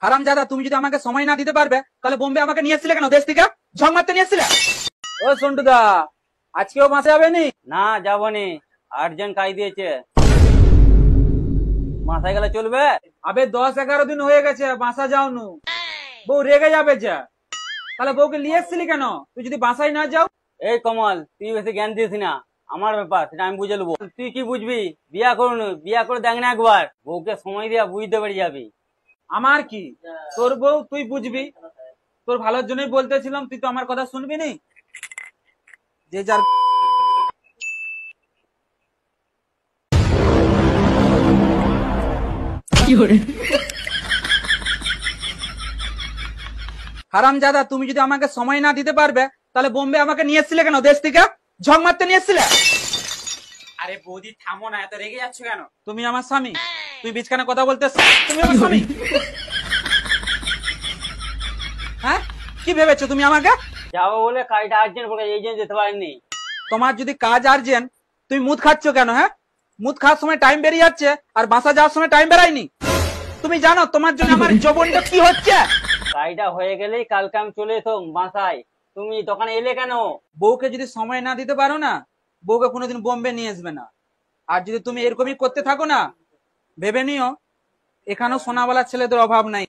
হারামজাদা, তুমি যদি আমাকে সময় না দিতে পারবে তাহলে বোম্বে আমাকে নিয়ে এসেছিলে কেন দেশ থেকে? ঝং মারতে নিয়ে এসেছিলে? ও সন্টুদা, আজকেও বাসে যাবে নি? না যাবনি, আর্জেন্ট কাজ দিয়েছে। মাথায় গেলে চলবে? আবে 10-11 দিন হয়ে গেছে বাসা যাওনু, বউ রেগে যাবে যা। তাহলে বউকে নিয়ে এসেছিলি কেন তুই যদি বাসায় না যাও? এই কমল, তুই বেশি জ্ঞান দিস না, আমার ব্যাপার সেটা আমি বুঝে নেবো। তুই কি বুঝবি? বিয়া করুন, বিয়া করে দেখ না একবার, বউকে সময় দিয়া বুঝতে পেরে যাবি। আমার কি, তোর বউ তুই বুঝবি, তোর ভালোর জন্যই বলতেছিলাম, তুই তো আমার কথা শুনবি নি। যে যার হারামজাদা, তুমি যদি আমাকে সময় না দিতে পারবে তাহলে বোম্বে আমাকে নিয়ে এসেছিলে কেন দেশ থেকে? ঝং মারতে নিয়ে এসেছিলে? আরে বৌদি থামো না, এত রেগে যাচ্ছ কেন? তুমি আমার স্বামী, তুমি বিচখানে কথা বলতেছ? তুমি আমার স্বামী? হ্যাঁ, কি ভেবেছো তুমি আমাকে? যাবো বলে কাজটা আর্জেন্ট বলে এই জন্য যেতে পারিনি। তোমার যদি কাজ আর্জেন্ট, তুমি মুদ খাচ্ছ কেন? হ্যাঁ, মুদ খাওয়ার সময় টাইম বেরিয়ে যাচ্ছে আর বাসা যাওয়ার সময় টাইম বেরায়নি। তুমি জানো তোমার জন্য আমার জীবনটা কি হচ্ছে? কাজটা হয়ে গেলেই কালকে আমি চলে এসো বাসায়। তুমি দোকানে এলে কেন? বউকে যদি সময় না দিতে পারো না, বউকে কোনোদিন বোম্বে নিয়ে আসবে না। আর যদি তুমি এরকমই করতে থাকো না, ভেবে নিও এখানেও সোনাওয়ালা ছেলেদের অভাব নাই।